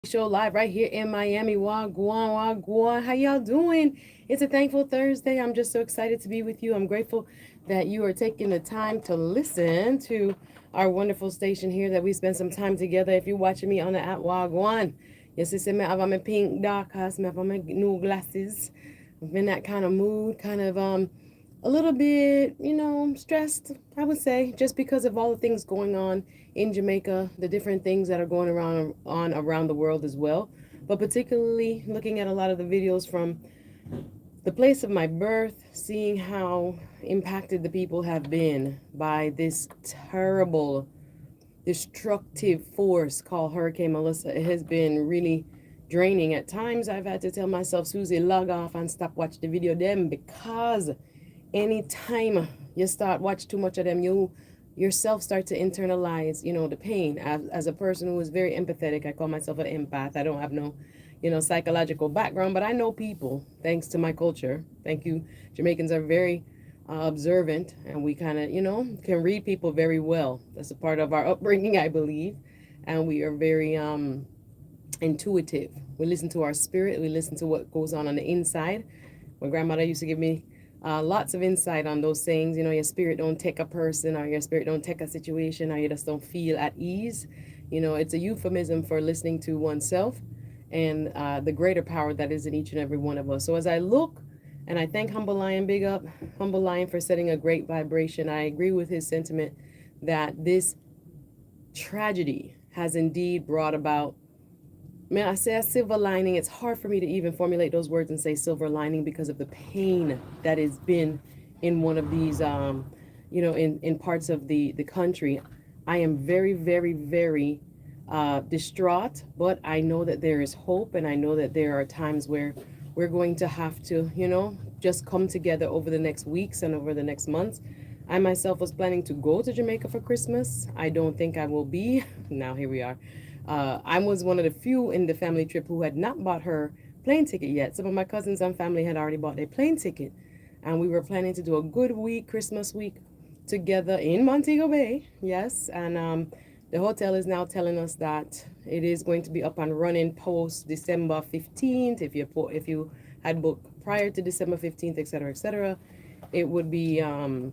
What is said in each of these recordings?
Show live right here in Miami. Wagwan, wagwan. How y'all doing? It's a thankful Thursday. I'm just so excited to be with you. I'm grateful that you are taking the time to listen to our wonderful station here, that we spend some time together. If you're watching me on the app, wagwan. Yes, it's me have my pink dark house, me have my new glasses. I'm in that kind of mood, kind of a little bit, stressed, I would say, just because of all the things going on in Jamaica, the different things that are going around the world as well. But particularly looking at a lot of the videos from the place of my birth, seeing how impacted the people have been by this terrible, destructive force called Hurricane Melissa. It has been really draining. At times, I've had to tell myself, Susie, log off and stop watch the video them, because anytime you start watch too much of them, you yourself start to internalize, the pain. As a person who is very empathetic, I call myself an empath. I don't have no, psychological background, but I know people thanks to my culture. Thank you. Jamaicans are very observant, and we kind of, can read people very well. That's a part of our upbringing, I believe. And we are very intuitive. We listen to our spirit. We listen to what goes on the inside. My grandmother used to give me lots of insight on those sayings. Your spirit don't take a person, or your spirit don't take a situation, or you just don't feel at ease. It's a euphemism for listening to oneself and the greater power that is in each and every one of us. So as I look, and I thank Humble Lion, big up Humble Lion for setting a great vibration. I agree with his sentiment that this tragedy has indeed brought about, man, I say a silver lining. It's hard for me to even formulate those words and say silver lining because of the pain that has been in one of these, in parts of the country. I am very, very, very distraught, but I know that there is hope, and I know that there are times where we're going to have to, just come together over the next weeks and over the next months. I myself was planning to go to Jamaica for Christmas. I don't think I will be. Now here we are. I was one of the few in the family trip who had not bought her plane ticket yet. Some of my cousins and family had already bought their plane ticket, and we were planning to do a good week, Christmas week, together in Montego Bay. Yes, and the hotel is now telling us that it is going to be up and running post December 15th. If you had booked prior to December 15th, etc., etc., it would be open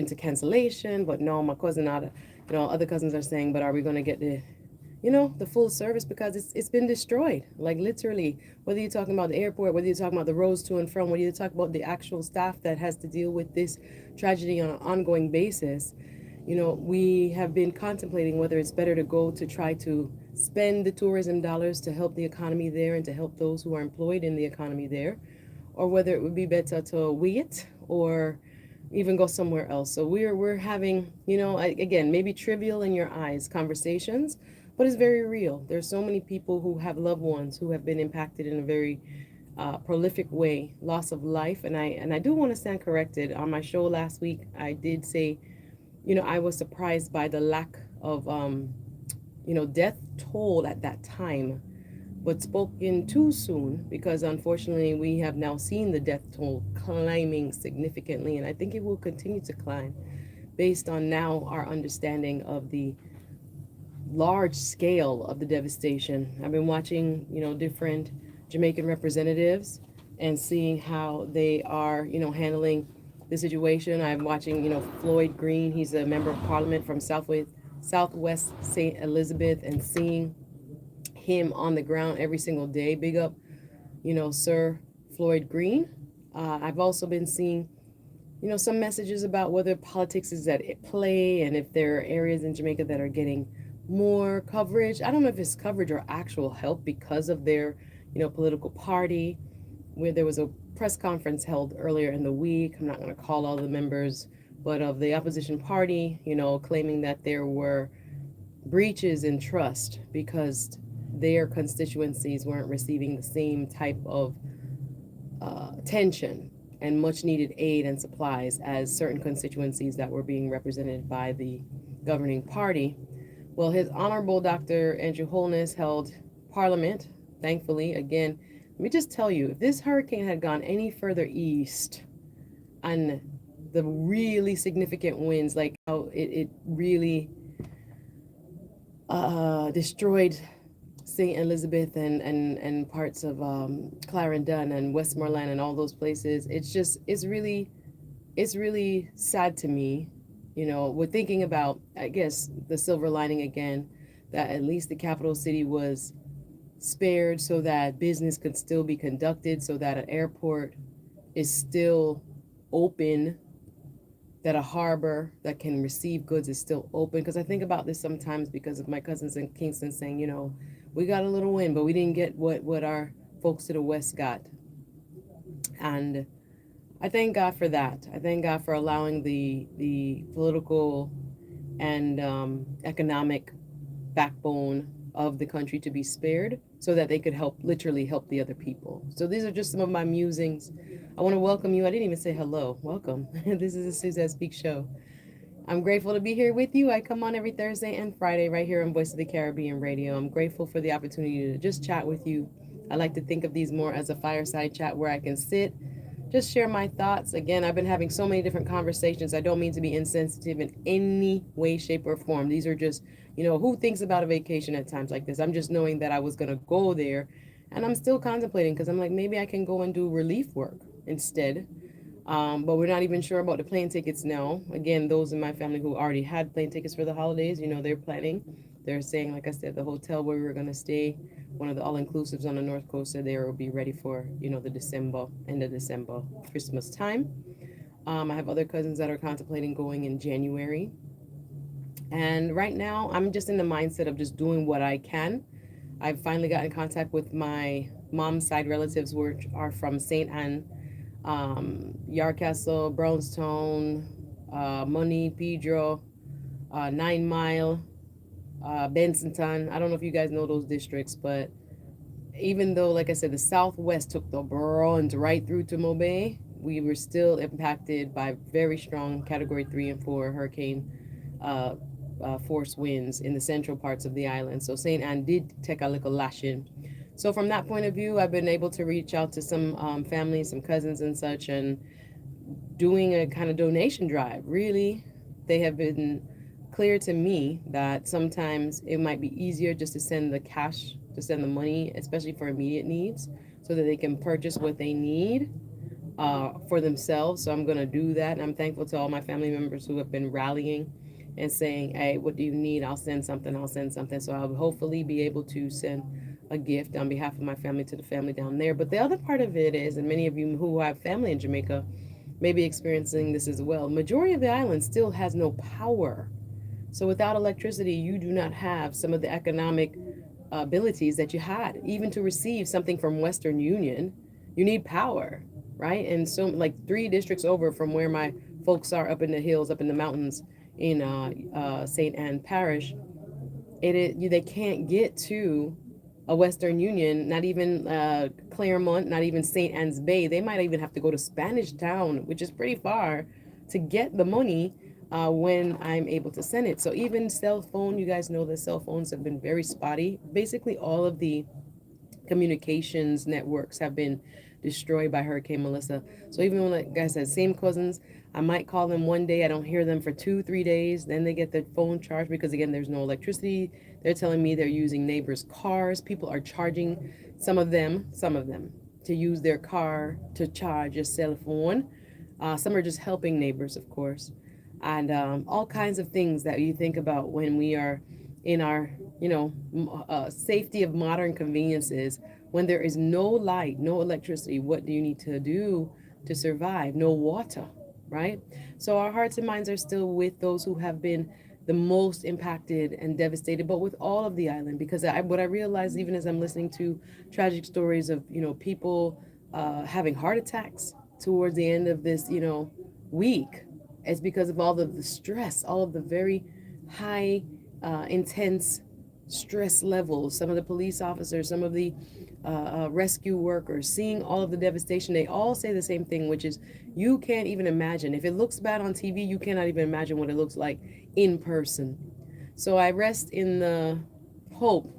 to cancellation. But no, my cousin, other cousins are saying, but are we going to get the full service? Because it's been destroyed, like literally, whether you're talking about the airport, whether you're talking about the roads to and from, whether you talk about the actual staff that has to deal with this tragedy on an ongoing basis. We have been contemplating whether it's better to go to try to spend the tourism dollars to help the economy there and to help those who are employed in the economy there, or whether it would be better to wait or even go somewhere else. So we're having, again, maybe trivial in your eyes conversations, but it's very real. There's so many people who have loved ones who have been impacted in a very prolific way, loss of life. And I do want to stand corrected. On my show last week, I did say, I was surprised by the lack of, death toll at that time, but spoken too soon, because unfortunately we have now seen the death toll climbing significantly, and I think it will continue to climb based on now our understanding of the large scale of the devastation. I've been watching, different Jamaican representatives and seeing how they are, handling the situation. I'm watching, Floyd Green. He's a member of parliament from Southwest St. Elizabeth, and seeing him on the ground every single day. Big up, Sir Floyd Green. I've also been seeing, some messages about whether politics is at play, and if there are areas in Jamaica that are getting more coverage. I don't know if it's coverage or actual help because of their, political party, where there was a press conference held earlier in the week. I'm not going to call all the members, but of the opposition party, claiming that there were breaches in trust because their constituencies weren't receiving the same type of attention and much needed aid and supplies as certain constituencies that were being represented by the governing party. Well, His Honorable Dr. Andrew Holness held Parliament, thankfully. Again, let me just tell you, if this hurricane had gone any further east and the really significant winds, like how it really destroyed St. Elizabeth and parts of Clarendon and Westmoreland and all those places. It's really sad to me. We're thinking about, I guess, the silver lining again, that at least the capital city was spared so that business could still be conducted, so that an airport is still open, that a harbor that can receive goods is still open. Because I think about this sometimes because of my cousins in Kingston saying, we got a little wind, but we didn't get what our folks to the west got. And I thank God for that. I thank God for allowing the political and economic backbone of the country to be spared so that they could literally help the other people. So these are just some of my musings. I want to welcome you. I didn't even say hello. Welcome. This is a Suzette Speaks show. I'm grateful to be here with you. I come on every Thursday and Friday right here on Voice of the Caribbean Radio. I'm grateful for the opportunity to just chat with you. I like to think of these more as a fireside chat where I can sit, just share my thoughts. Again, I've been having so many different conversations. I don't mean to be insensitive in any way, shape, or form. These are just, who thinks about a vacation at times like this? I'm just knowing that I was going to go there, and I'm still contemplating because I'm like, maybe I can go and do relief work instead. But we're not even sure about the plane tickets now. Again, those in my family who already had plane tickets for the holidays, they're planning. They're saying, like I said, the hotel where we were going to stay, one of the all-inclusives on the North Coast, said they will be ready for, the end of December, Christmas time. I have other cousins that are contemplating going in January. And right now, I'm just in the mindset of just doing what I can. I've finally got in contact with my mom's side relatives, which are from St. Anne, Yarcastle, Brownstown, Money, Pedro, 9 Mile, Bensonton. I don't know if you guys know those districts, but even though, like I said, the Southwest took the brunt right through to Mobay, we were still impacted by very strong Category 3 and 4 hurricane force winds in the central parts of the island. So St. Anne did take a little lashing. So from that point of view, I've been able to reach out to some families, some cousins and such, and doing a kind of donation drive. Really, they have been clear to me that sometimes it might be easier just to send the cash, to send the money, especially for immediate needs, so that they can purchase what they need for themselves. So I'm going to do that. And I'm thankful to all my family members who have been rallying and saying, hey, what do you need? I'll send something. I'll send something. So I'll hopefully be able to send a gift on behalf of my family to the family down there. But the other part of it is, and many of you who have family in Jamaica may be experiencing this as well, majority of the island still has no power. So without electricity, you do not have some of the economic abilities that you had. Even to receive something from Western Union, you need power, right? And so like 3 districts over from where my folks are, up in the hills, up in the mountains in St. Anne Parish, they can't get to a Western Union, not even Claremont, not even St. Anne's Bay. They might even have to go to Spanish Town, which is pretty far, to get the money when I'm able to send it. So even cell phone, you guys know that cell phones have been very spotty. Basically, all of the communications networks have been destroyed by Hurricane Melissa. So even when, like I said, same cousins, I might call them one day, I don't hear them for 2-3 days, then they get their phone charged because again, there's no electricity. They're telling me they're using neighbors' cars. People are charging some of them to use their car to charge a cell phone. Some are just helping neighbors, of course, and all kinds of things that you think about when we are in our safety of modern conveniences. When there is no light, no electricity, what do you need to do to survive? No water, right? So our hearts and minds are still with those who have been the most impacted and devastated, but with all of the island, because what I realized, even as I'm listening to tragic stories of people having heart attacks towards the end of this week, is because of all of the stress, all of the very high intense stress levels. Some of the police officers, some of the rescue workers, seeing all of the devastation, they all say the same thing, which is you can't even imagine. If it looks bad on TV, you cannot even imagine what it looks like in person. So I rest in the hope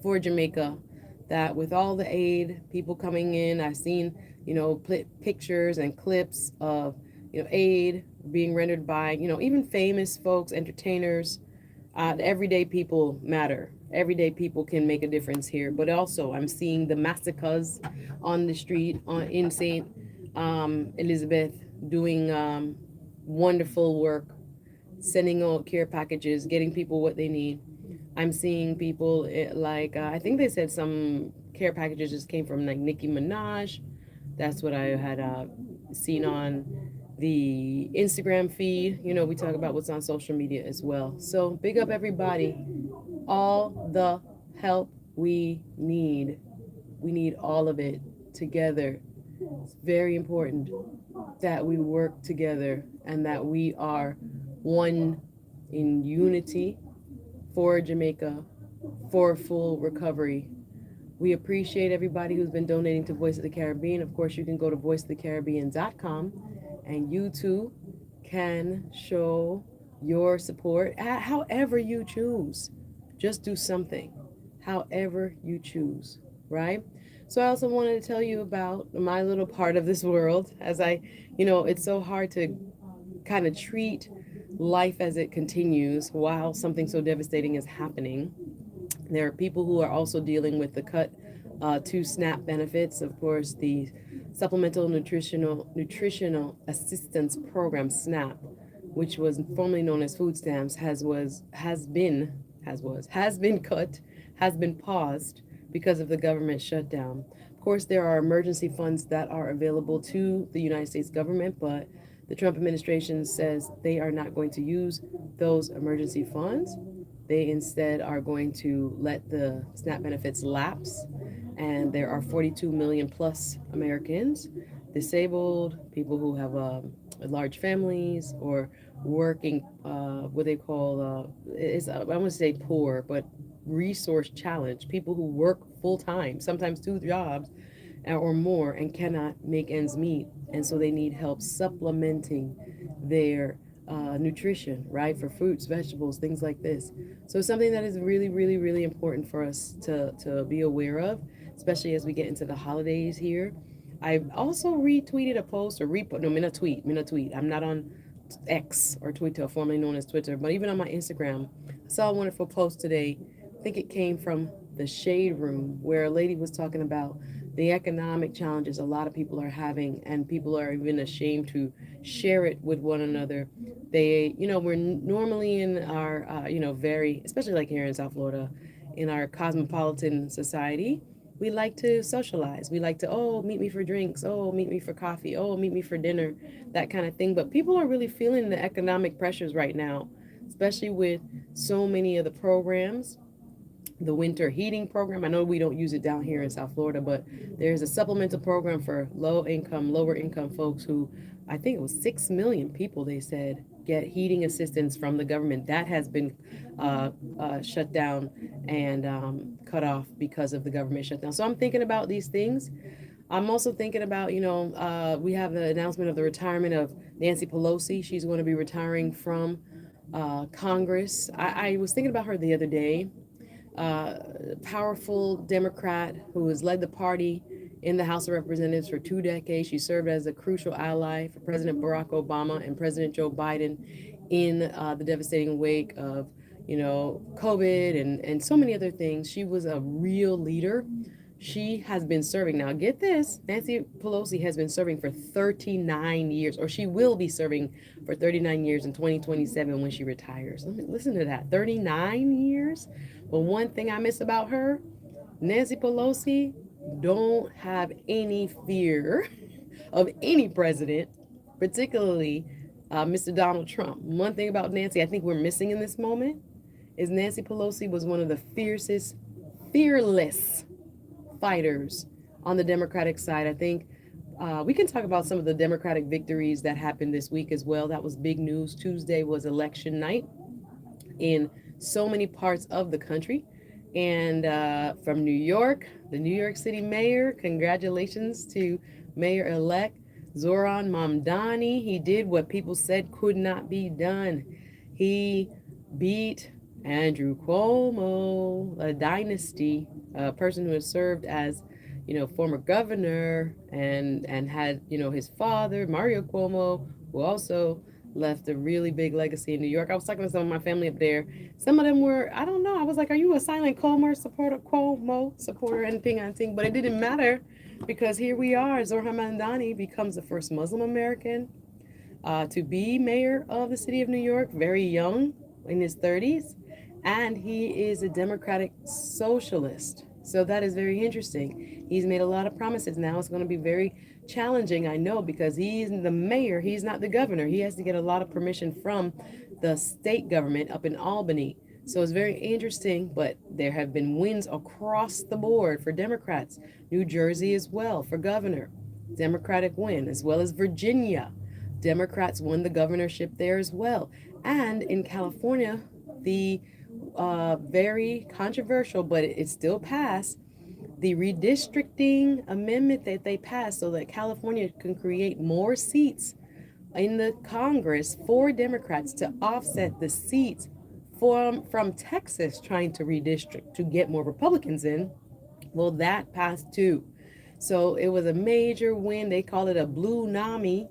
for Jamaica that with all the aid, people coming in, I've seen, pictures and clips of, aid being rendered by, even famous folks, entertainers. The everyday people matter. everyday people can make a difference here. But also, I'm seeing the massacres on the street in St. Elizabeth doing wonderful work, sending out care packages, getting people what they need. I'm seeing people like I think they said some care packages just came from like Nicki Minaj. That's what I had seen on the Instagram feed. You know, we talk about what's on social media as well. So big up everybody. All the help we need. We need all of it together. It's very important that we work together and that we are one in unity for Jamaica, for full recovery. We appreciate everybody who's been donating to Voice of the Caribbean. Of course, you can go to voiceofthecaribbean.com and you too can show your support at however you choose. Just do something, however you choose, right? So I also wanted to tell you about my little part of this world as it's so hard to kind of treat life as it continues while something so devastating is happening. There are people who are also dealing with the cut to SNAP benefits. Of course, the Supplemental Nutritional Assistance Program (SNAP), which was formerly known as food stamps, has been cut, has been paused because of the government shutdown. Of course, there are emergency funds that are available to the United States government, but the Trump administration says they are not going to use those emergency funds. They instead are going to let the SNAP benefits lapse, and there are 42 million plus Americans, disabled, people who have large families, or working, what they call, I want to say poor, but resource challenged, people who work full time, sometimes two jobs or more, and cannot make ends meet. And so they need help supplementing their nutrition, right? For fruits, vegetables, things like this. So it's something that is really, really, really important for us to be aware of, especially as we get into the holidays here. I also retweeted a post or no, me not tweet. I'm not on X or Twitter, formerly known as Twitter, but even on my Instagram, I saw a wonderful post today. I think it came from the Shade Room where a lady was talking about the economic challenges a lot of people are having, and people are even ashamed to share it with one another. We're normally in our, very, especially like here in South Florida, in our cosmopolitan society, we like to socialize. We like to, oh, meet me for drinks. Oh, meet me for coffee. Oh, meet me for dinner, that kind of thing. But people are really feeling the economic pressures right now, especially with so many of the programs, the winter heating program. I know we don't use it down here in South Florida, but there's a supplemental program for lower income folks who, I think it was 6 million people, they said, get heating assistance from the government. That has been shut down and cut off because of the government shutdown. So I'm thinking about these things. I'm also thinking about, we have the announcement of the retirement of Nancy Pelosi. She's going to be retiring from Congress. I was thinking about her the other day. Powerful Democrat who has led the party in the House of Representatives for 2 decades. She served as a crucial ally for President Barack Obama and President Joe Biden in the devastating wake of, COVID and so many other things. She was a real leader. She has been serving, now get this, Nancy Pelosi has been serving for 39 years, or she will be serving for 39 years in 2027 when she retires. Listen to that, 39 years. But one thing I miss about her, Nancy Pelosi don't have any fear of any president, particularly Mr. Donald Trump. One thing about Nancy I think we're missing in this moment is Nancy Pelosi was one of the fearless fighters on the Democratic side. I think we can talk about some of the Democratic victories that happened this week as well. That was big news. Tuesday was election night in so many parts of the country. And from New York, the New York City mayor, congratulations to Mayor-elect Zoran Mamdani. He did what people said could not be done. He beat Andrew Cuomo, a dynasty, a person who has served as, former governor and had, his father, Mario Cuomo, who also left a really big legacy in New York. I was talking to some of my family up there. Some of them were, I don't know. I was like, "Are you a silent Cuomo supporter, anything, anything?" But it didn't matter because here we are. Zohar Mamdani becomes the first Muslim American to be mayor of the city of New York, very young, in his 30s, and he is a Democratic socialist. So that is very interesting. He's made a lot of promises. Now it's going to be very challenging, I know, because he's the mayor, he's not the governor. He has to get a lot of permission from the state government up in Albany. So it's very interesting, but there have been wins across the board for Democrats. New Jersey as well for governor, Democratic win, as well as Virginia. Democrats won the governorship there as well. And in California, the very controversial, but it still passed, the redistricting amendment that they passed so that California can create more seats in the Congress for Democrats to offset the seats from Texas trying to redistrict to get more Republicans in. Well, that passed too. So it was a major win. They call it a blue NAMI,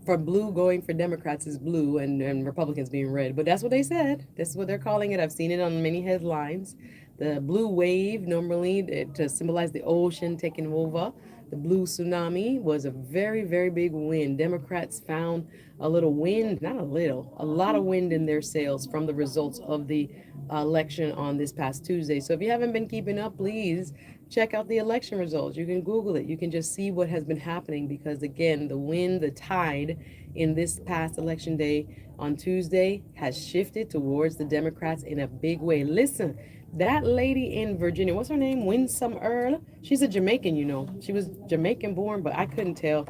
for blue going for Democrats is blue and Republicans being red. But that's what they said. That's what they're calling it. I've seen it on many headlines. The blue wave, normally to symbolize the ocean taking over. The blue tsunami was a very, very big win. Democrats found a little wind, not a little, a lot of wind in their sails from the results of the election on this past Tuesday. So if you haven't been keeping up, please check out the election results. You can Google it. You can just see what has been happening because, again, the wind, the tide in this past election day on Tuesday has shifted towards the Democrats in a big way. Listen, that lady in Virginia, what's her name? Winsome Earl. She's a Jamaican, you know. She was Jamaican born, but I couldn't tell.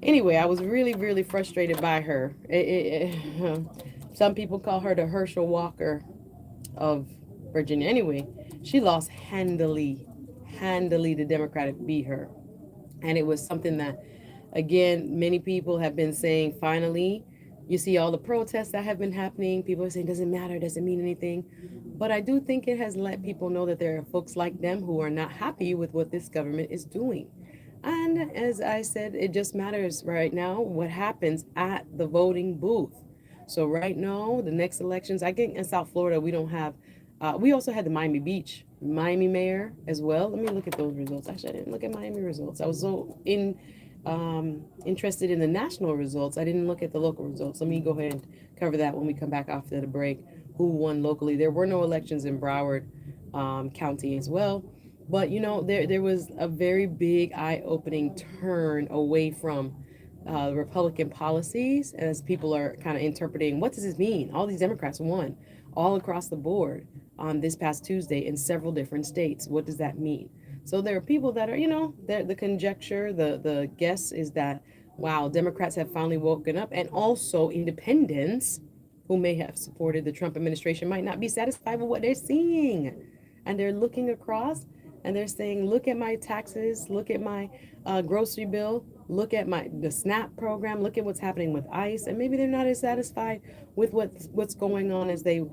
Anyway, I was really, really frustrated by her. Some people call her the Herschel Walker of Virginia. Anyway, she lost handily. Handily, the Democratic beat her. And it was something that, again, many people have been saying, finally, you see all the protests that have been happening. People are saying, doesn't matter, doesn't mean anything. But I do think it has let people know that there are folks like them who are not happy with what this government is doing. And as I said, it just matters right now what happens at the voting booth. So right now, the next elections, I think in South Florida, we don't have, we also had the Miami Beach, Miami mayor as well. Let me look at those results. Actually, I didn't look at Miami results. I was so interested in the national results. I didn't look at the local results. Let me go ahead and cover that when we come back after the break. Who won locally? There were no elections in Broward County as well. But you know, there was a very big eye-opening turn away from Republican policies as people are kind of interpreting what does this mean? All these Democrats won all across the board on this past Tuesday in several different states. What does that mean? So there are people that are, you know, the conjecture, the guess is that, wow, Democrats have finally woken up, and also independents who may have supported the Trump administration might not be satisfied with what they're seeing. And they're looking across and they're saying, look at my taxes, look at my grocery bill, look at the SNAP program, look at what's happening with ICE, and maybe they're not as satisfied with what's going on as they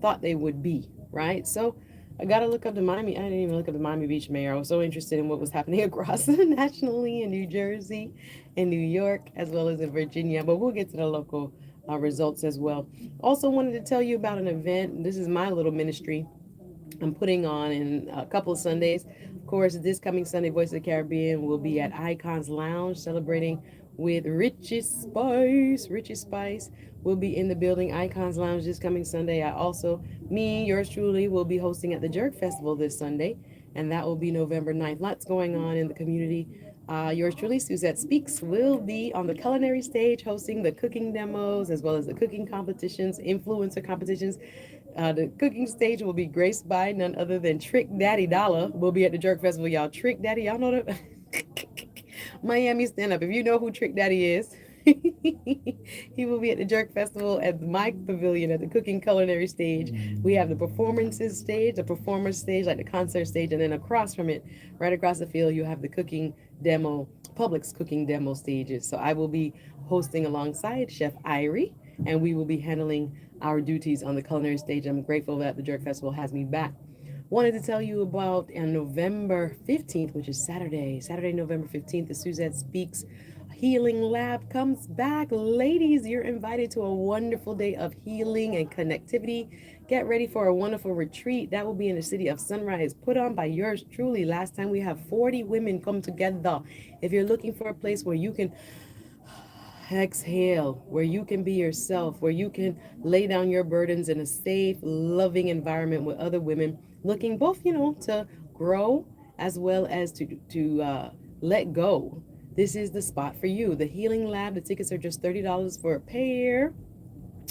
thought they would be, right? So I got to look up the Miami. I didn't even look up the Miami Beach mayor. I was so interested in what was happening across nationally in New Jersey, in New York, as well as in Virginia. But we'll get to the local results as well. Also wanted to tell you about an event. This is my little ministry I'm putting on in a couple of Sundays. Of course, this coming Sunday, Voice of the Caribbean will be at Icons Lounge celebrating with Richie Spice. Richie Spice will be in the building, Icons Lounge, this coming Sunday. I also, yours truly, will be hosting at the Jerk Festival this Sunday, and that will be November 9th. Lots going on in the community. Yours truly, Suzette Speaks, will be on the culinary stage hosting the cooking demos as well as the cooking competitions, influencer competitions. The cooking stage will be graced by none other than Trick Daddy Dollar. Will be at the Jerk Festival, y'all. Trick Daddy, y'all know that? Miami stand up. If you know who Trick Daddy is, he will be at the Jerk Festival at the Mike Pavilion at the cooking culinary stage. We have the performances stage, the performance stage, like the concert stage, and then across from it, right across the field, you have the cooking demo, Publix cooking demo stages. So I will be hosting alongside Chef Irie, and we will be handling our duties on the culinary stage. I'm grateful that the Jerk Festival has me back. Wanted to tell you about on November 15th, which is Saturday, November 15th, the Suzette Speaks Healing Lab comes back. Ladies, you're invited to a wonderful day of healing and connectivity. Get ready for a wonderful retreat. That will be in the city of Sunrise, put on by yours truly. Last time we have 40 women come together. If you're looking for a place where you can exhale, where you can be yourself, where you can lay down your burdens in a safe, loving environment with other women looking both, to grow as well as to let go. This is the spot for you. The Healing Lab, the tickets are just $30 for a pair.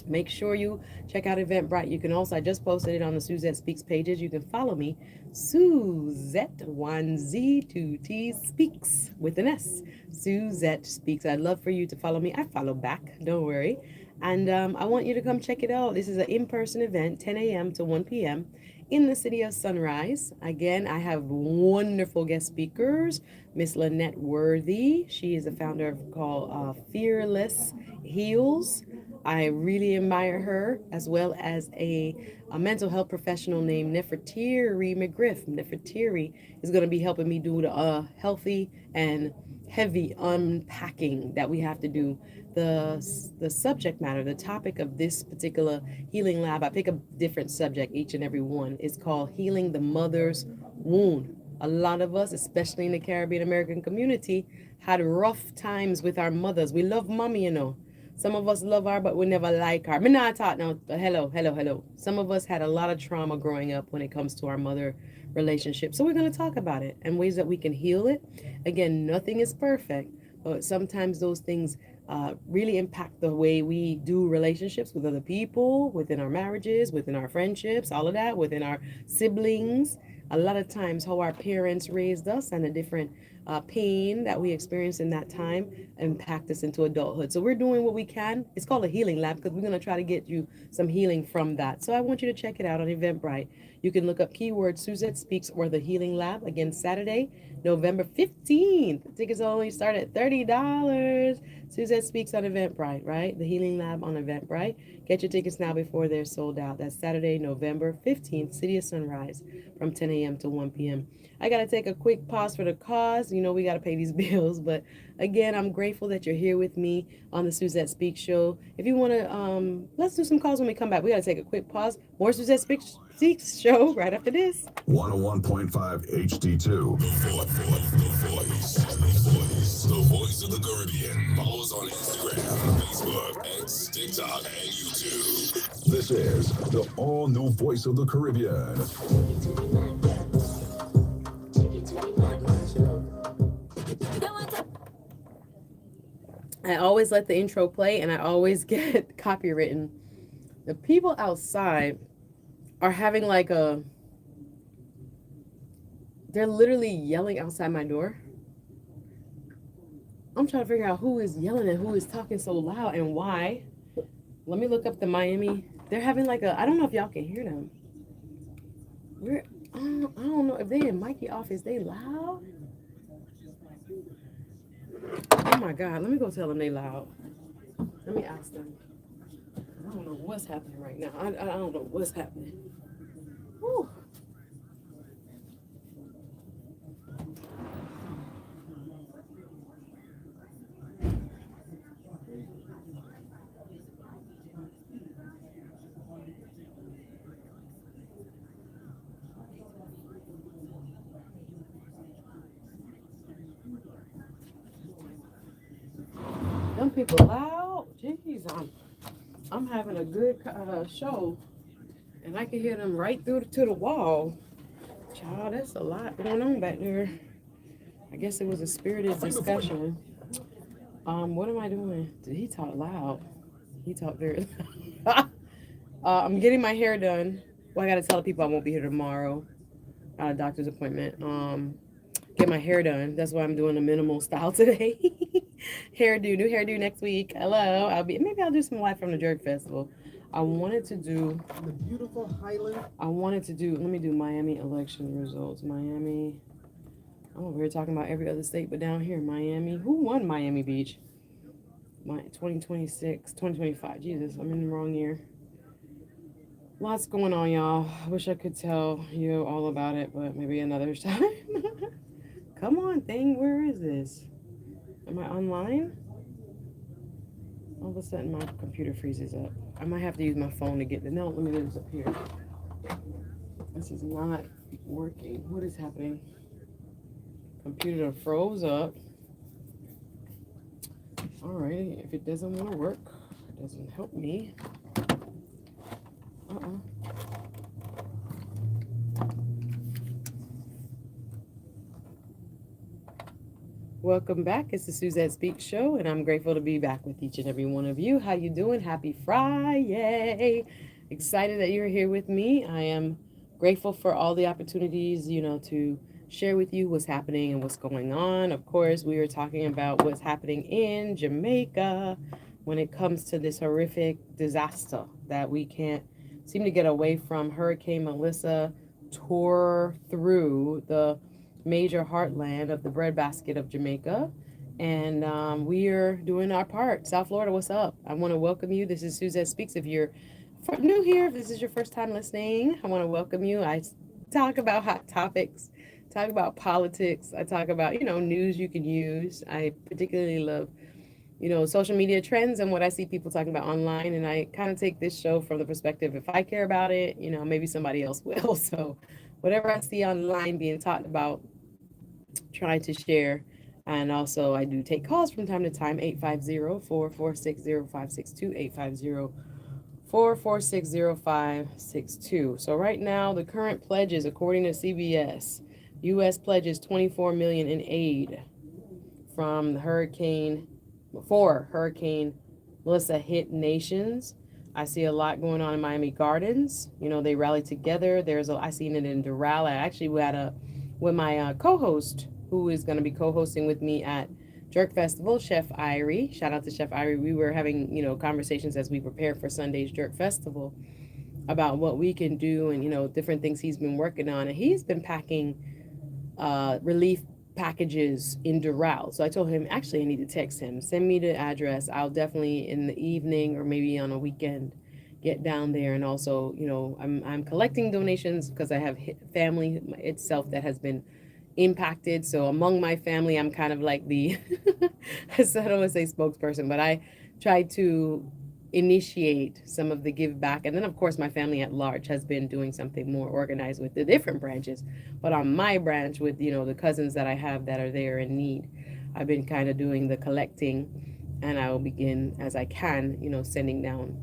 Make sure you check out Eventbrite. You can also, I just posted it on the Suzette Speaks pages. You can follow me, Suzette, 1Z, 2T Speaks with an S. Suzette Speaks. I'd love for you to follow me. I follow back, don't worry. And I want you to come check it out. This is an in-person event, 10 a.m. to 1 p.m. in the city of Sunrise. Again, I have wonderful guest speakers. Miss Lynette Worthy. She is the founder of called Fearless Heals. I really admire her, as well as a mental health professional named Nefertiri McGriff. Nefertiri is going to be helping me do the healthy and heavy unpacking that we have to do. The subject matter, the topic of this particular healing lab, I pick a different subject each and every one. It's called Healing the Mother's Wound. A lot of us, especially in the Caribbean American community, had rough times with our mothers. We love mommy. Some of us love her, but we never like her. Me not talk now. Hello. Some of us had a lot of trauma growing up when it comes to our mother relationship. So we're going to talk about it and ways that we can heal it. Again, nothing is perfect, but sometimes those things really impact the way we do relationships with other people, within our marriages, within our friendships, all of that, within our siblings. A lot of times how our parents raised us and the different pain that we experienced in that time impact us into adulthood. So we're doing what we can. It's called a healing lab because we're going to try to get you some healing from that. So I want you to check it out on Eventbrite. You can look up keyword Suzette Speaks or the Healing Lab. Again, Saturday, November 15th. Tickets only start at $30. Suzette Speaks on Eventbrite, right? The Healing Lab on Eventbrite. Get your tickets now before they're sold out. That's Saturday, November 15th, City of Sunrise, from 10 a.m. to 1 p.m. I got to take a quick pause for the cause. We got to pay these bills. But again, I'm grateful that you're here with me on the Suzette Speaks show. If you want to, let's do some calls when we come back. We got to take a quick pause. More Suzette Speaks show right after this. 101.5 HD2. The voice of the Caribbean. Follow us on Instagram, Facebook, X, TikTok, and YouTube. This is the all-new voice of the Caribbean. I always let the intro play and I always get copywritten. The people outside are having they're literally yelling outside my door. I'm trying to figure out who is yelling and who is talking so loud and why. Let me look up the Miami. They're having I don't know if y'all can hear them. I don't know if they in Mikey office, they loud. Oh my God, let me go tell them they loud. Let me ask them. I don't know what's happening right now. I don't know what's happening. Whew. Them people loud. Jeez, I'm having a good show, and I can hear them right through to the wall. Child, that's a lot going on back there. I guess it was a spirited discussion. What am I doing? Did he talk loud? He talked very loud. I'm getting my hair done. Well, I gotta tell the people I won't be here tomorrow. A doctor's appointment. Get my hair done. That's why I'm doing a minimal style today. New hairdo next week. Hello. Maybe I'll do some live from the Jerk Festival. I wanted to do the beautiful Highland. Let me do Miami election results. Miami. I'm over here talking about every other state, but down here, Miami. Who won Miami Beach? 2025. Jesus, I'm in the wrong year. Lots going on, y'all. I wish I could tell you all about it, but maybe another time. Come on, thing. Where is this? Am I online? All of a sudden, my computer freezes up. I might have to use my phone to get the. No, let me get this up here. This is not working. What is happening? Computer froze up. Alrighty, if it doesn't want to work, it doesn't help me. Welcome back. It's the Suzette Speaks show, and I'm grateful to be back with each and every one of you. How you doing? Happy Friday. Excited that you're here with me. I am grateful for all the opportunities, to share with you what's happening and what's going on. Of course, we were talking about what's happening in Jamaica when it comes to this horrific disaster that we can't seem to get away from. Hurricane Melissa tore through the major heartland of the breadbasket of Jamaica. And we are doing our part. South Florida, what's up? I want to welcome you. This is Suzette Speaks. If you're new here, if this is your first time listening, I want to welcome you. I talk about hot topics, talk about politics. I talk about, news you can use. I particularly love, social media trends and what I see people talking about online. And I kind of take this show from the perspective, if I care about it, maybe somebody else will. So whatever I see online being talked about, trying to share. And also, I do take calls from time to time, 850-446-0562, 850-446-0562. So right now, the current pledges, according to CBS, U.S. pledges $24 million in aid from the Hurricane Melissa hit nations. I see a lot going on in Miami Gardens. They rallied together. I seen it in Doral. I actually had with my co-host, who is going to be co-hosting with me at Jerk Festival, Chef Irie. Shout out to Chef Irie. We were having, conversations as we prepare for Sunday's Jerk Festival about what we can do and, different things he's been working on. And he's been packing relief packages in Doral. So I told him, actually, I need to text him. Send me the address. I'll definitely in the evening or maybe on a weekend get down there. And also, I'm collecting donations because I have family itself that has been impacted. So among my family, I'm kind of like the I don't want to say spokesperson, but I try to initiate some of the give back. And then of course my family at large has been doing something more organized with the different branches. But on my branch with, the cousins that I have that are there in need, I've been kind of doing the collecting, and I will begin as I can, sending down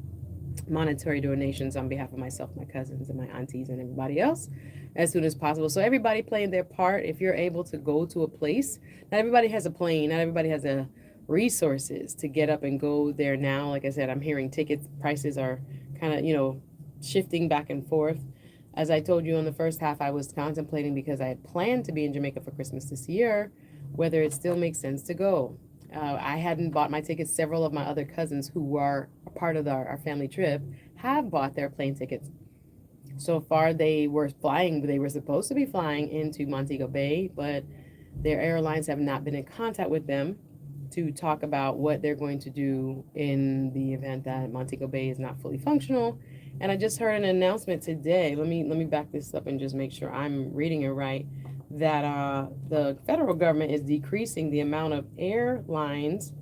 monetary donations on behalf of myself, my cousins, and my aunties, and everybody else as soon as possible. So everybody playing their part. If you're able to go to a place, not everybody has a plane, not everybody has the resources to get up and go there now. Like I said, I'm hearing ticket prices are kind of, shifting back and forth. As I told you in the first half, I was contemplating, because I had planned to be in Jamaica for Christmas this year, whether it still makes sense to go. I hadn't bought my tickets. Several of my other cousins who are a part of our family trip have bought their plane tickets. So far, they were supposed to be flying into Montego Bay, but their airlines have not been in contact with them to talk about what they're going to do in the event that Montego Bay is not fully functional. And I just heard an announcement today. Let me back this up and just make sure I'm reading it right. That the federal government is decreasing the amount of airlines.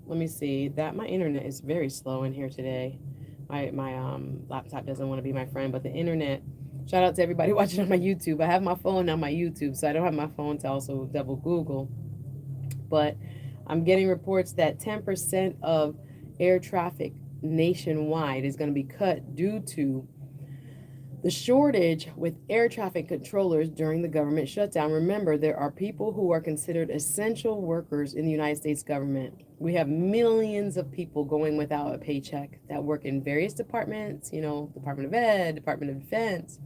Let me see. That my internet is very slow in here today. My laptop doesn't want to be my friend, but the internet. Shout out to everybody watching on my YouTube. I have my phone on my YouTube, so I don't have my phone to also double Google. But I'm getting reports that 10% of air traffic nationwide is going to be cut due to the shortage with air traffic controllers during the government shutdown. Remember, there are people who are considered essential workers in the United States government. We have millions of people going without a paycheck that work in various departments, Department of Ed, Department of Defense.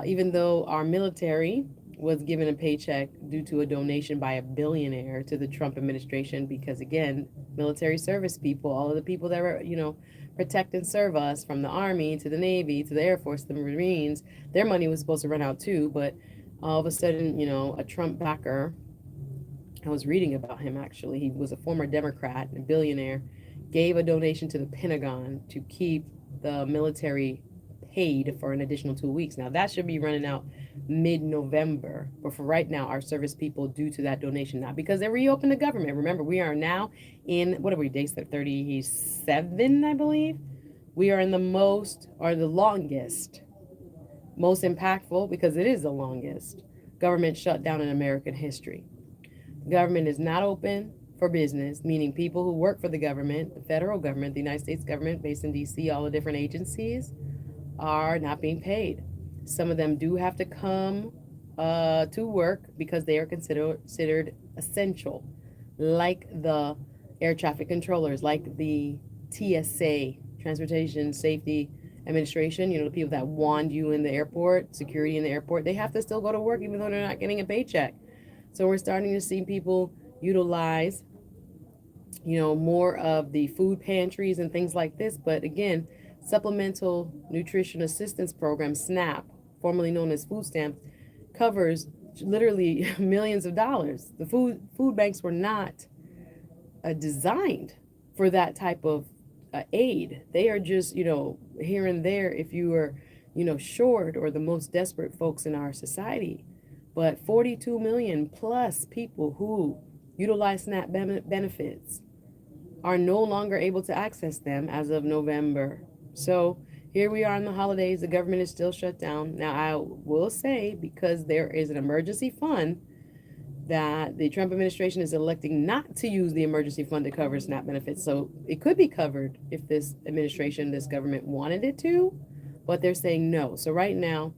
Even though our military was given a paycheck due to a donation by a billionaire to the Trump administration, because again, military service people, all of the people that were, protect and serve us, from the Army to the Navy to the Air Force, the Marines, their money was supposed to run out too. But all of a sudden, a Trump backer, I was reading about him actually, he was a former Democrat, a billionaire, gave a donation to the Pentagon to keep the military paid for an additional 2 weeks. Now, that should be running out mid-November. But for right now, our service people, due to that donation, not because they reopened the government. Remember, we are now in, what are we, days 37, I believe? We are in the most, or the longest, most impactful, because it is the longest, government shutdown in American history. The government is not open for business, meaning people who work for the government, the federal government, the United States government based in DC, all the different agencies are not being paid. Some of them do have to come to work because they are considered essential, like the air traffic controllers, like the TSA, Transportation Safety Administration, the people that wand you in the airport, security in the airport, they have to still go to work even though they're not getting a paycheck. So we're starting to see people utilize, more of the food pantries and things like this. But again, Supplemental Nutrition Assistance Program, SNAP, formerly known as food stamps, covers literally millions of dollars. The food banks were not designed for that type of aid. They are just, here and there if you are, short, or the most desperate folks in our society. But 42 million plus people who utilize SNAP benefits are no longer able to access them as of November. So here we are in the holidays. The government is still shut down. Now, I will say, because there is an emergency fund, that the Trump administration is electing not to use the emergency fund to cover SNAP benefits. So it could be covered if this administration, this government wanted it to, but they're saying no. So right now,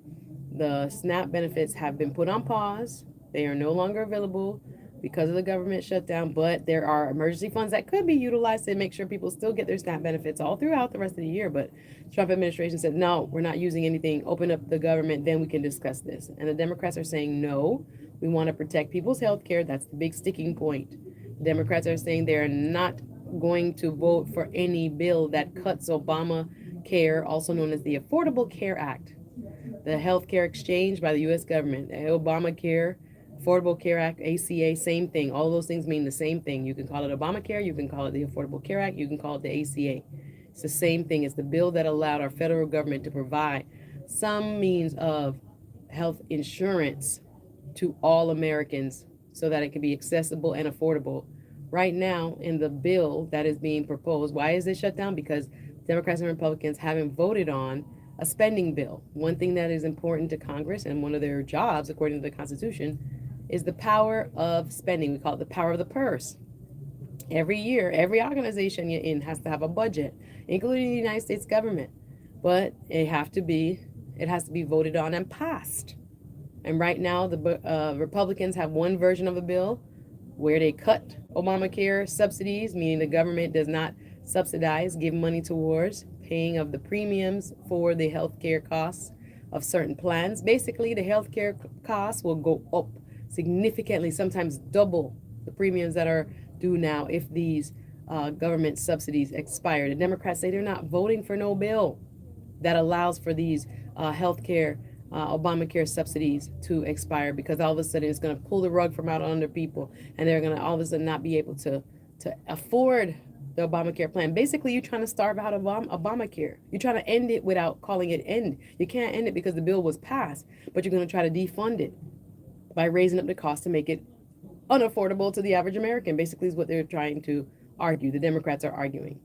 the SNAP benefits have been put on pause. They are no longer available because of the government shutdown, but there are emergency funds that could be utilized to make sure people still get their SNAP benefits all throughout the rest of the year. But Trump administration said, no, we're not using anything. Open up the government, then we can discuss this. And the Democrats are saying, no, we want to protect people's health care. That's the big sticking point. The Democrats are saying they're not going to vote for any bill that cuts Obamacare, also known as the Affordable Care Act, the health care exchange by the U.S. government, Obamacare, Affordable Care Act, ACA, same thing. All those things mean the same thing. You can call it Obamacare, you can call it the Affordable Care Act, you can call it the ACA. It's the same thing. It's the bill that allowed our federal government to provide some means of health insurance to all Americans so that it can be accessible and affordable. Right now, in the bill that is being proposed, why is it shut down? Because Democrats and Republicans haven't voted on a spending bill. One thing that is important to Congress, and one of their jobs, according to the Constitution, is the power of spending. We call it the power of the purse. Every year, every organization you're in has to have a budget, including the United States government. But it has to be voted on and passed. And right now, the Republicans have one version of a bill where they cut Obamacare subsidies, meaning the government does not subsidize, give money towards paying of the premiums for the health care costs of certain plans. Basically, the health care costs will go up significantly, sometimes double the premiums that are due now if these government subsidies expire. The Democrats say they're not voting for no bill that allows for these health care Obamacare subsidies to expire, because all of a sudden it's going to pull the rug from out under people, and they're going to all of a sudden not be able to afford the Obamacare plan. Basically, you're trying to starve out of Obamacare. You're trying to end it without calling it end. You can't end it because the bill was passed, but you're going to try to defund it by raising up the cost to make it unaffordable to the average American, basically is what they're trying to argue. The Democrats are arguing.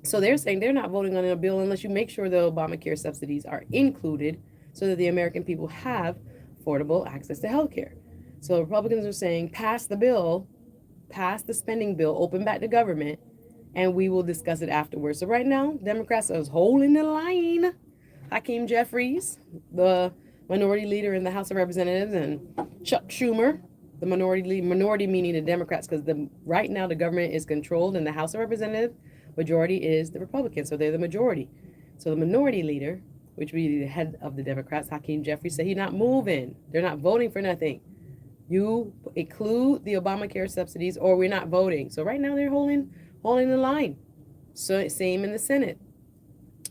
So they're saying they're not voting on a bill unless you make sure the Obamacare subsidies are included so that the American people have affordable access to health care. So Republicans are saying, pass the bill, pass the spending bill, open back the government, and we will discuss it afterwards. So right now, Democrats are holding the line. Hakeem Jeffries, the minority leader in the House of Representatives, and Chuck Schumer, the minority meaning the Democrats, because right now the government is controlled in the House of Representatives. Majority is the Republicans, so they're the majority. So the minority leader, which would be the head of the Democrats, Hakeem Jeffries, said he's not moving. They're not voting for nothing. You include the Obamacare subsidies or we're not voting. So right now they're holding the line. So same in the Senate.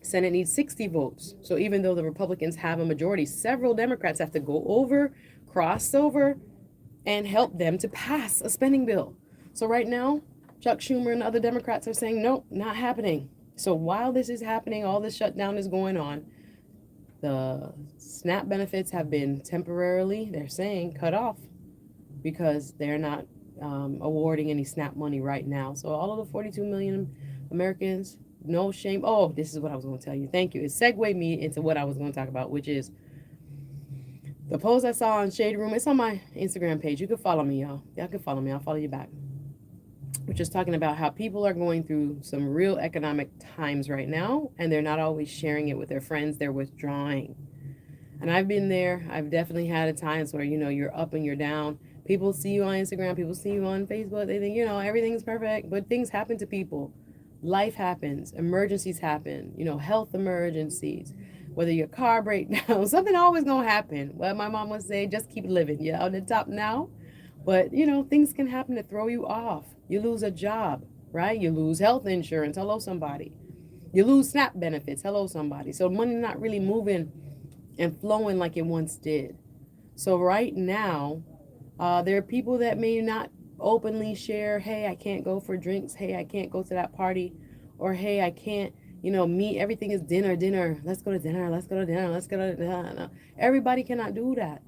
Senate needs 60 votes. So even though the Republicans have a majority, several Democrats have to go over, cross over, and help them to pass a spending bill. So right now, Chuck Schumer and other Democrats are saying, nope, not happening. So while this is happening, all this shutdown is going on, The SNAP benefits have been temporarily, they're saying, cut off because they're not awarding any SNAP money right now. So all of the 42 million Americans, no shame. Oh, this is what I was going to tell you. Thank you. It segued me into what I was going to talk about, which is the post I saw on Shade Room. It's on my Instagram page. You can follow me, y'all. Y'all can follow me. I'll follow you back. Which is talking about how people are going through some real economic times right now, and they're not always sharing it with their friends. They're withdrawing. And I've been there. I've definitely had times where, you're up and you're down. People see you on Instagram. People see you on Facebook. They think, everything's perfect. But things happen to people. Life happens. Emergencies happen. Health emergencies. Whether your car breaks down, something always going to happen. Well, my mom would say, just keep living. You're on the top now. But, things can happen to throw you off. You lose a job, right? You lose health insurance. Hello, somebody. You lose SNAP benefits. Hello, somebody. So money not really moving and flowing like it once did. So right now, there are people that may not openly share, hey, I can't go for drinks. Hey, I can't go to that party. Or, hey, I can't, meet. Everything is dinner. Let's go to dinner. Let's go to dinner. Let's go to dinner. No. Everybody cannot do that.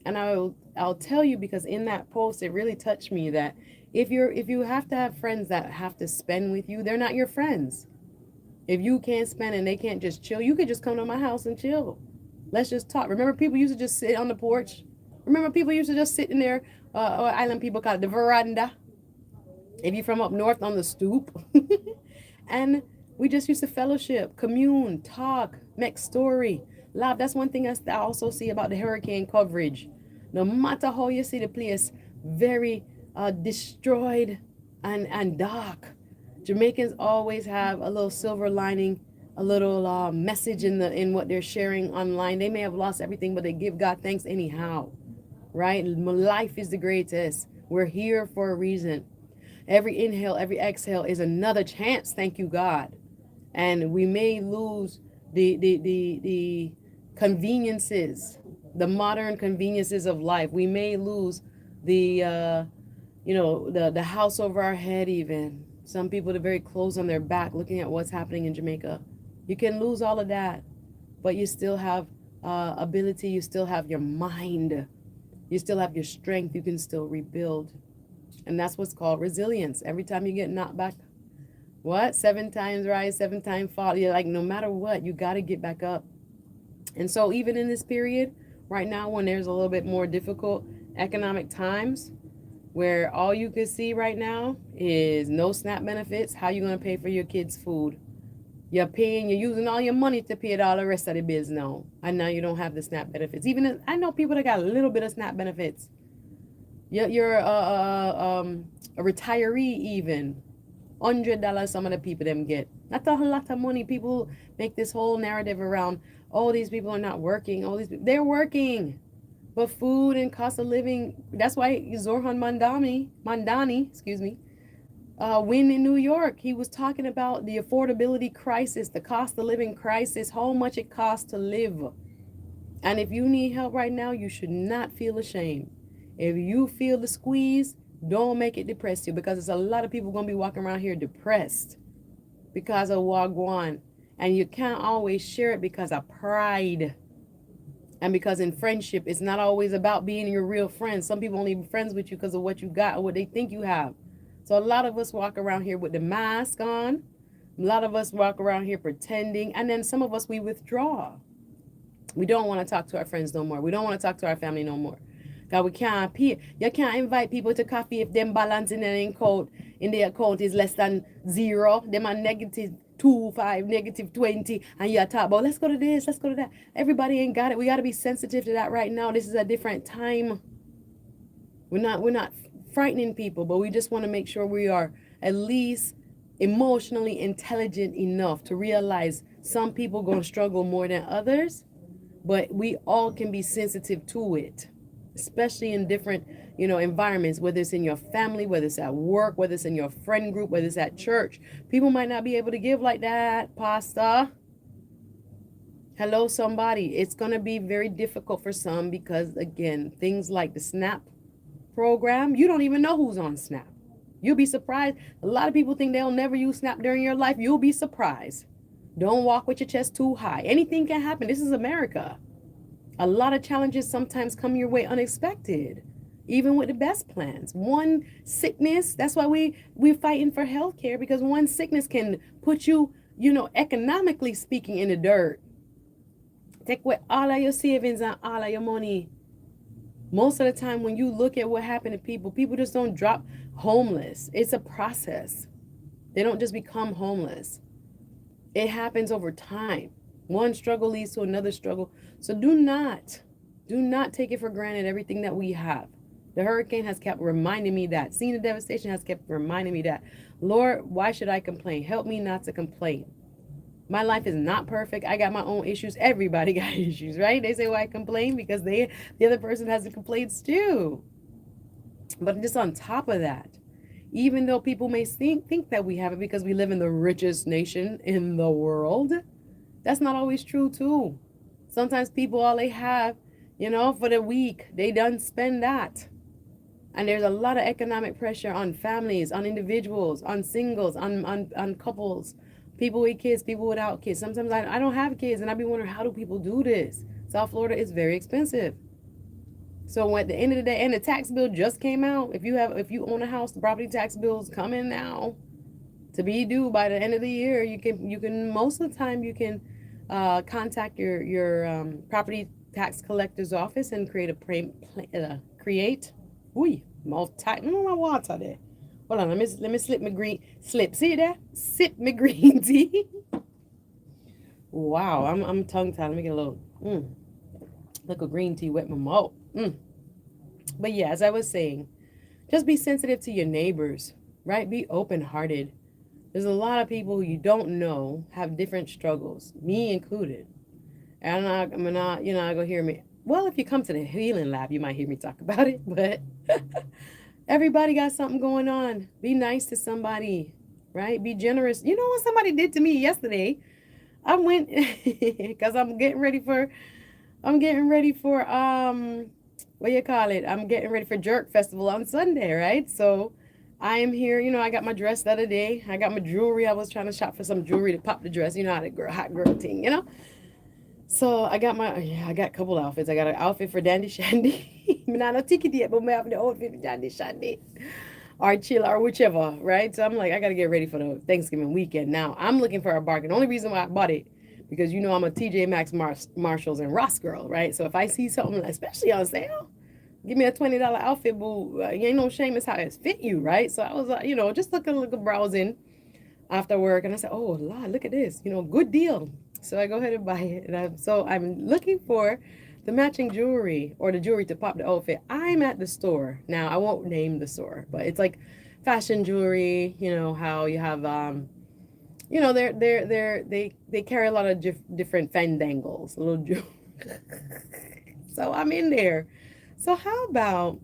And I'll tell you, because in that post, it really touched me that if you have to have friends that have to spend with you, they're not your friends. If you can't spend and they can't just chill, you could just come to my house and chill. Let's just talk. Remember, people used to just sit on the porch. Remember, people used to just sit in there. Island people call it the veranda. If you're from up north, on the stoop. And we just used to fellowship, commune, talk, make story, laugh. That's one thing I also see about the hurricane coverage. No matter how you see the place very destroyed and dark, Jamaicans always have a little silver lining, a little message in what they're sharing online. They may have lost everything, but they give God thanks anyhow, right? Life is the greatest. We're here for a reason. Every inhale, every exhale is another chance. Thank you, God. And we may lose the conveniences, the modern conveniences of life. We may lose the the house over our head. Even some people, are very close on their back, looking at what's happening in Jamaica. You can lose all of that, but you still have ability. You still have your mind. You still have your strength. You can still rebuild, and that's what's called resilience. Every time you get knocked back, 7 times rise, 7 times fall. You're like, no matter what, you got to get back up. And so even in this period right now, when there's a little bit more difficult economic times, where all you can see right now is no SNAP benefits, how you going to pay for your kids' food? You're using all your money to pay all the rest of the bills now. And now you don't have the SNAP benefits. Even I know people that got a little bit of SNAP benefits. You're a retiree even. $100 some of the people them get. That's a lot of money. People make this whole narrative around, oh, these people are not working. They're working. But food and cost of living, that's why Zorhan Mandani, win in New York. He was talking about the affordability crisis, the cost of living crisis, how much it costs to live. And if you need help right now, you should not feel ashamed. If you feel the squeeze, don't make it depress you, because there's a lot of people going to be walking around here depressed because of Wagwan. And you can't always share it because of pride. And because in friendship, it's not always about being your real friend. Some people only be friends with you because of what you got or what they think you have. So a lot of us walk around here with the mask on. A lot of us walk around here pretending. And then some of us, we withdraw. We don't want to talk to our friends no more. We don't want to talk to our family no more. God, we can't appear. You can't invite people to coffee if them balance in their account is less than 0. Them are -2, -5, -20, and you talk about, let's go to this, let's go to that. Everybody ain't got it. We got to be sensitive to that right now. This is a different time. We're not frightening people, but we just want to make sure we are at least emotionally intelligent enough to realize some people going to struggle more than others, but we all can be sensitive to it. Especially in different, environments, whether it's in your family, whether it's at work, whether it's in your friend group, whether it's at church. People might not be able to give like that, Pastor. Hello, somebody. It's going to be very difficult for some because, again, things like the SNAP program, you don't even know who's on SNAP. You'll be surprised. A lot of people think they'll never use SNAP during your life. You'll be surprised. Don't walk with your chest too high. Anything can happen. This is America. A lot of challenges sometimes come your way unexpected, even with the best plans. One sickness, that's why we're fighting for health care, because one sickness can put you, economically speaking, in the dirt. Take away all of your savings and all of your money. Most of the time when you look at what happened to people just don't drop homeless. It's a process. They don't just become homeless. It happens over time. One struggle leads to another struggle. So do not take it for granted everything that we have. The hurricane has kept reminding me that. Seeing the devastation has kept reminding me that. Lord, why should I complain? Help me not to complain. My life is not perfect. I got my own issues. Everybody got issues, right? They say, why complain? Because the other person has the complaints too. But just on top of that, even though people may think that we have it because we live in the richest nation in the world, that's not always true too. Sometimes people, all they have, for the week, they done spend that. And there's a lot of economic pressure on families, on individuals, on singles, on couples, people with kids, people without kids. Sometimes I don't have kids, and I be wondering, how do people do this? South Florida is very expensive. So at the end of the day, and the tax bill just came out. If you own a house, the property tax bill is coming now to be due by the end of the year. You can most of the time you can contact your property tax collector's office and create my water there. Hold on, let me slip my green see that? Sip my green tea. Wow, I'm tongue tied. Let me get a little look, a green tea wet my mouth. But yeah, as I was saying, just be sensitive to your neighbors, right? Be open-hearted. There's a lot of people who you don't know have different struggles, me included. And I'm not, I go hear me. Well, if you come to the healing lab, you might hear me talk about it, but everybody got something going on. Be nice to somebody, right? Be generous. You know what somebody did to me yesterday? I went because I'm getting ready for what you call it? I'm getting ready for Jerk Festival on Sunday, right? So I am here, I got my dress the other day. I got my jewelry. I was trying to shop for some jewelry to pop the dress. You know how the hot girl thing, So I got I got a couple outfits. I got an outfit for Dandy Shandy. I'm not a ticket yet, but I have the outfit for Dandy Shandy. Or chill or whichever, right? So I'm like, I got to get ready for the Thanksgiving weekend. Now, I'm looking for a bargain. The only reason why I bought it, because I'm a TJ Maxx, Marshalls, and Ross girl, right? So if I see something, especially on sale, give me a $20 outfit, boo. You ain't no shame. It's how it fit you, right? So I was, just looking, browsing after work. And I said, oh, Lord, look at this. Good deal. So I go ahead and buy it. And I'm looking for the matching jewelry or the jewelry to pop the outfit. I'm at the store. Now, I won't name the store, but it's like fashion jewelry, how you have, they carry a lot of different fandangles, little jewelry. So I'm in there. So how about,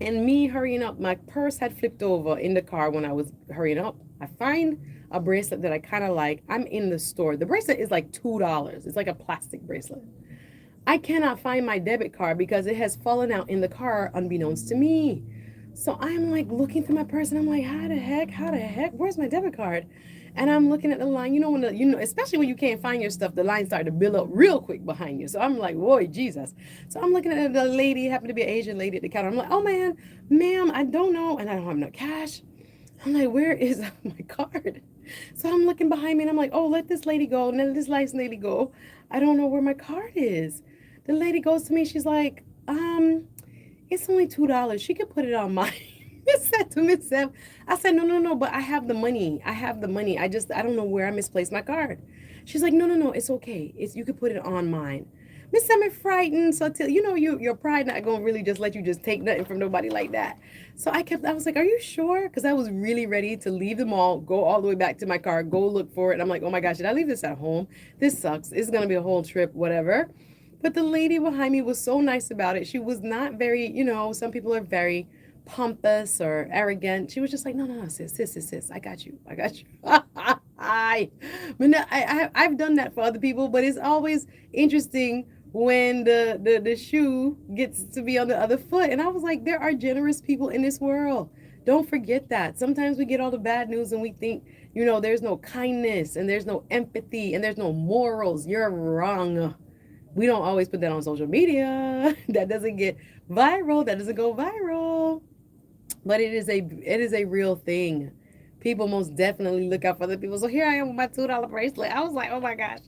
and me hurrying up, my purse had flipped over in the car when I was hurrying up. I find a bracelet that I kind of like. I'm in the store. The bracelet is like $2. It's like a plastic bracelet. I cannot find my debit card because it has fallen out in the car unbeknownst to me. So I'm like looking through my purse and I'm like, how the heck, where's my debit card? And I'm looking at the line, especially when you can't find your stuff, the line started to build up real quick behind you. So I'm like, whoa, Jesus. So I'm looking at the lady, happened to be an Asian lady at the counter. I'm like, oh man, ma'am, I don't know. And I don't have no cash. I'm like, where is my card? So I'm looking behind me and I'm like, oh, let this lady go. Let this nice lady go. I don't know where my card is. The lady goes to me. She's like, it's only $2. She could put it on mine. I said to myself, I said, no, but I have the money. I don't know where I misplaced my card. She's like, no, it's okay. You could put it on mine. Miss, I'm frightened. So your pride not going to really just let you just take nothing from nobody like that. So I was like, are you sure? Because I was really ready to leave the mall, go all the way back to my car, go look for it. And I'm like, oh my gosh, did I leave this at home? This sucks. It's going to be a whole trip, whatever. But the lady behind me was so nice about it. She was not very, some people are very pompous or arrogant. She was just like, no, sis, I got you. I've done that for other people, but it's always interesting when the shoe gets to be on the other foot. And I was like, there are generous people in this world. Don't forget that. Sometimes we get all the bad news and we think, you know, there's no kindness and there's no empathy and there's no morals. You're wrong. We don't always put that on social media. That doesn't get viral. That doesn't go viral. But it is a real thing. People most definitely look out for other people. So here I am with my $2 bracelet. I was like, oh my gosh.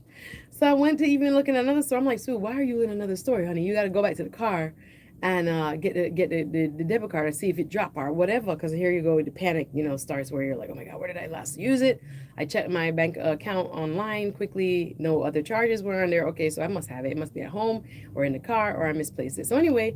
So I went to even look in another store. I'm like, Sue, why are you in another store, honey? You got to go back to the car and get the debit card and see if it dropped or whatever. Because here you go, the panic, starts where you're like, oh my God, where did I last use it? I checked my bank account online quickly. No other charges were on there. Okay, so I must have it. It must be at home or in the car or I misplaced it. So anyway,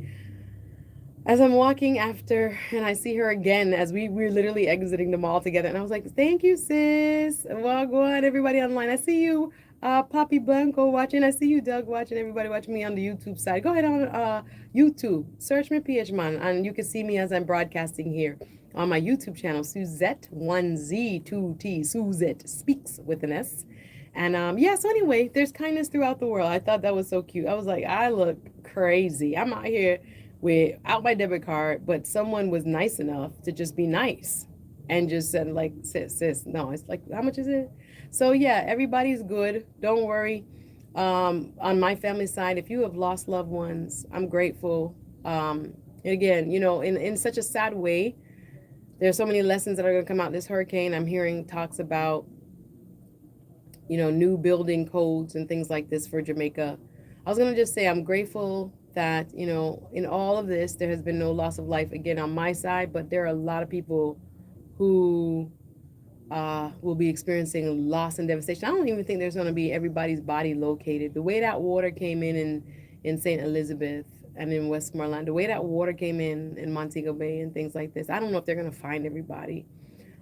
as I'm walking after and I see her again as we're literally exiting the mall together. And I was like, thank you, sis. Well, go on, everybody online. I see you, Poppy Blanco watching. I see you, Doug watching. Everybody watching me on the YouTube side. Go ahead on YouTube. Search me, PH Man. And you can see me as I'm broadcasting here on my YouTube channel, Suzette, 1Z, 2T, Suzette Speaks with an S. And yeah, so anyway, there's kindness throughout the world. I thought that was so cute. I was like, I look crazy. I'm out here without my debit card, but someone was nice enough to just be nice and just said like, sis, no, it's like, how much is it? So yeah, everybody's good. Don't worry. On my family side, if you have lost loved ones, I'm grateful. Again, in such a sad way, there's so many lessons that are going to come out this hurricane. I'm hearing talks about, new building codes and things like this for Jamaica. I was going to just say I'm grateful that, in all of this, there has been no loss of life again on my side, but there are a lot of people who will be experiencing loss and devastation. I don't even think there's going to be everybody's body located. The way that water came in St. Elizabeth and in Westmoreland, the way that water came in Montego Bay and things like this, I don't know if they're going to find everybody.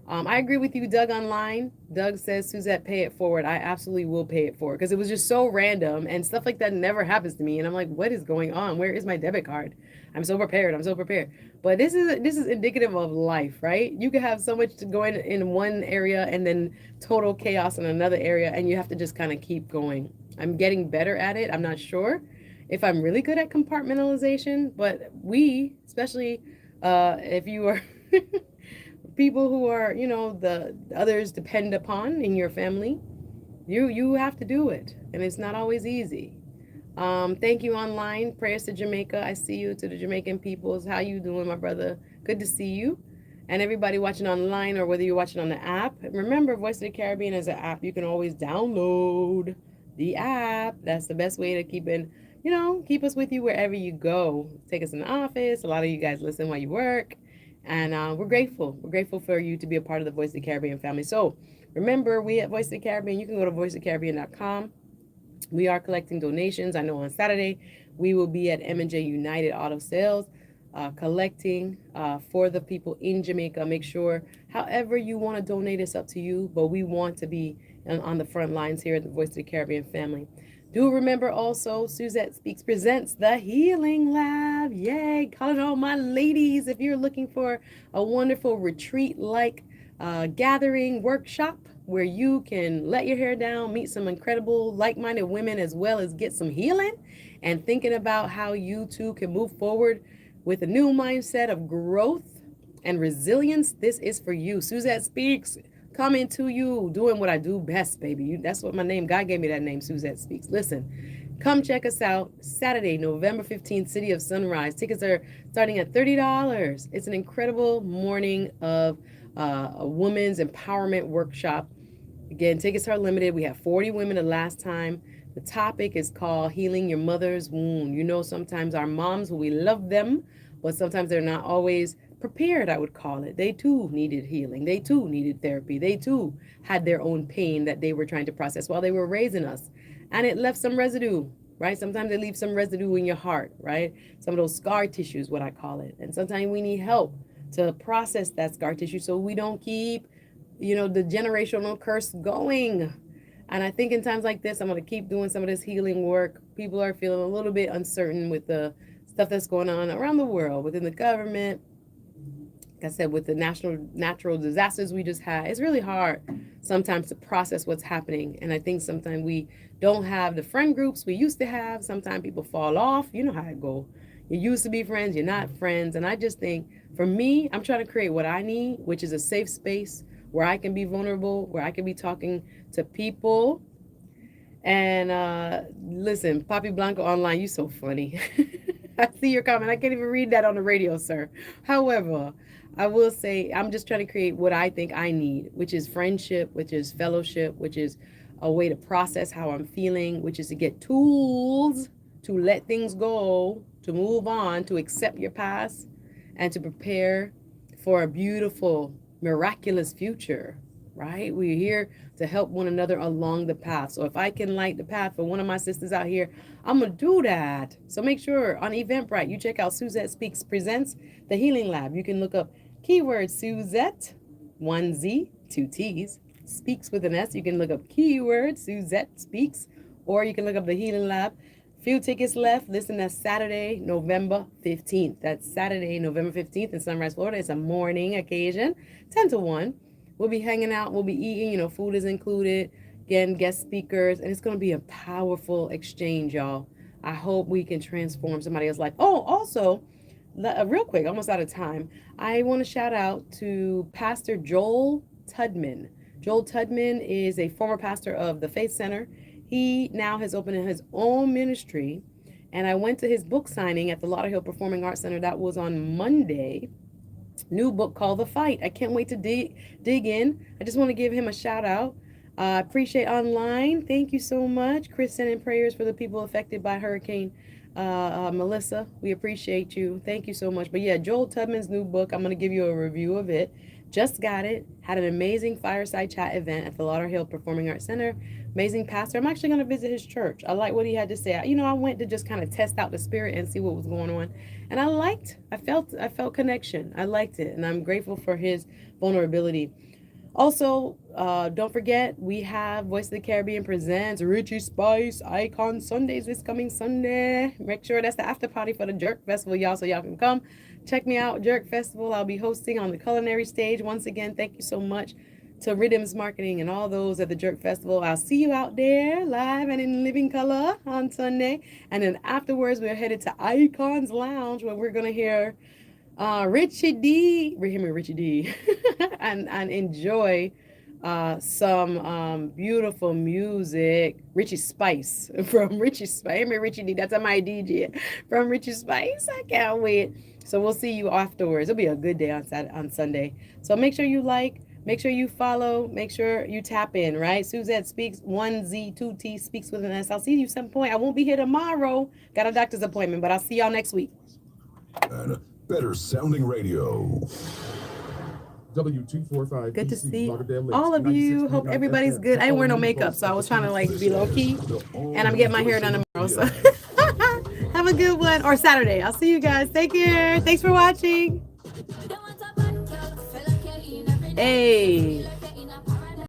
I agree with you, Doug online. Doug says, Suzette, pay it forward. I absolutely will pay it forward because it was just so random and stuff like that never happens to me. And I'm like, what is going on? Where is my debit card? I'm so prepared. I'm so prepared. But this is indicative of life, right? You could have so much to go in one area and then total chaos in another area, and you have to just kind of keep going. I'm getting better at it. I'm not sure if I'm really good at compartmentalization, but especially if you are people who are, the others depend upon in your family, you have to do it, and it's not always easy. Thank you online. Prayers to Jamaica. I see you, to the Jamaican peoples. How you doing, my brother? Good to see you. And everybody watching online or whether you're watching on the app. Remember, Voice of the Caribbean is an app. You can always download the app. That's the best way to keep us with you wherever you go. Take us in the office. A lot of you guys listen while you work. And we're grateful. We're grateful for you to be a part of the Voice of the Caribbean family. So remember, we at Voice of the Caribbean, you can go to voiceofthecaribbean.com. We are collecting donations. I know on Saturday we will be at M&J United Auto Sales collecting for the people in Jamaica. Make sure, however you want to donate, it's up to you. But we want to be on the front lines here at the Voice of the Caribbean family. Do remember also, Suzette Speaks presents the Healing Lab. Yay! Calling all my ladies. If you're looking for a wonderful retreat-like gathering workshop where you can let your hair down, meet some incredible like-minded women, as well as get some healing and thinking about how you too can move forward with a new mindset of growth and resilience, this is for you. Suzette Speaks, coming to you, doing what I do best, baby. That's what my name, God gave me that name, Suzette Speaks. Listen, come check us out Saturday, November 15th, City of Sunrise. Tickets are starting at $30. It's an incredible morning of a women's empowerment workshop. Again, tickets are limited. We have 40 women the last time. The topic is called Healing Your Mother's Wound. Sometimes our moms, we love them, but sometimes they're not always prepared, I would call it. They too needed healing. They too needed therapy. They too had their own pain that they were trying to process while they were raising us. And it left some residue, right? Sometimes it leaves some residue in your heart, right? Some of those scar tissues, what I call it. And sometimes we need help to process that scar tissue so we don't keep, the generational curse going. And I think in times like this, I'm going to keep doing some of this healing work. People are feeling a little bit uncertain with the stuff that's going on around the world, within the government. Like I said, with the natural disasters we just had, it's really hard sometimes to process what's happening. And I think sometimes we don't have the friend groups we used to have. Sometimes people fall off. You know how it go. You used to be friends, you're not friends. And I just think, for me, I'm trying to create what I need, which is a safe space where I can be vulnerable, where I can be talking to people. And listen, Papi Blanco online, you so funny. I see your comment. I can't even read that on the radio, sir. However, I will say I'm just trying to create what I think I need, which is friendship, which is fellowship, which is a way to process how I'm feeling, which is to get tools to let things go, to move on, to accept your past, and to prepare for a beautiful, miraculous future, right? We're here to help one another along the path. So if I can light the path for one of my sisters out here, I'm going to do that. So make sure on Eventbrite, you check out Suzette Speaks Presents the Healing Lab. You can look up keyword Suzette, 1Z, 2 T's, Speaks with an S. You can look up keyword Suzette Speaks, or you can look up the Healing Lab. Few tickets left. Listen, that's Saturday, November 15th. That's Saturday, November 15th in Sunrise, Florida. It's a morning occasion, 10 to 1. We'll be hanging out. We'll be eating. You know, food is included. Again, guest speakers. And it's going to be a powerful exchange, y'all. I hope we can transform somebody else's life. Oh, also, real quick, almost out of time, I want to shout out to Pastor Joel Tudman. Joel Tudman is a former pastor of the Faith Center. He now has opened his own ministry, and I went to his book signing at the Lauderhill Performing Arts Center. That was on Monday. New book called The Fight. I can't wait to dig in. I just want to give him a shout out. Appreciate online. Thank you so much. Chris sending prayers for the people affected by Hurricane Melissa. We appreciate you. Thank you so much. But yeah, Joel Tubman's new book, I'm going to give you a review of it. Just got it. Had an amazing fireside chat event at the Lauderhill Performing Arts Center. Amazing pastor. I'm actually going to visit his church. I like what he had to say. You know, I went to just kind of test out the spirit and see what was going on. And I felt connection. I liked it. And I'm grateful for his vulnerability. Also, don't forget, we have Voice of the Caribbean presents Richie Spice Icon Sundays this coming Sunday. Make sure that's the after party for the Jerk Festival, y'all, so y'all can come. Check me out, Jerk Festival. I'll be hosting on the culinary stage. Once again, thank you so much to Rhythms Marketing and all those at the Jerk Festival. I'll see you out there live and in living color on Sunday. And then afterwards, we're headed to Icons Lounge where we're going to hear Richie D, and enjoy some beautiful music. Richie Spice from Richie Spice. Hey, Richie D, that's my DJ from Richie Spice. I can't wait. So we'll see you afterwards. It'll be a good day on Sunday. So make sure you like, make sure you follow, make sure you tap in, right? Suzette Speaks, 1Z, 2T, Speaks with an S. I'll see you some point. I won't be here tomorrow. Got a doctor's appointment, but I'll see y'all next week. Better sounding radio. W245. Good to see all of you. Hope everybody's good. I didn't wear no makeup, so I was trying to like be low key. And I'm getting my hair done tomorrow. So have a good one, or Saturday. I'll see you guys. Take care. Thanks for watching. Hey.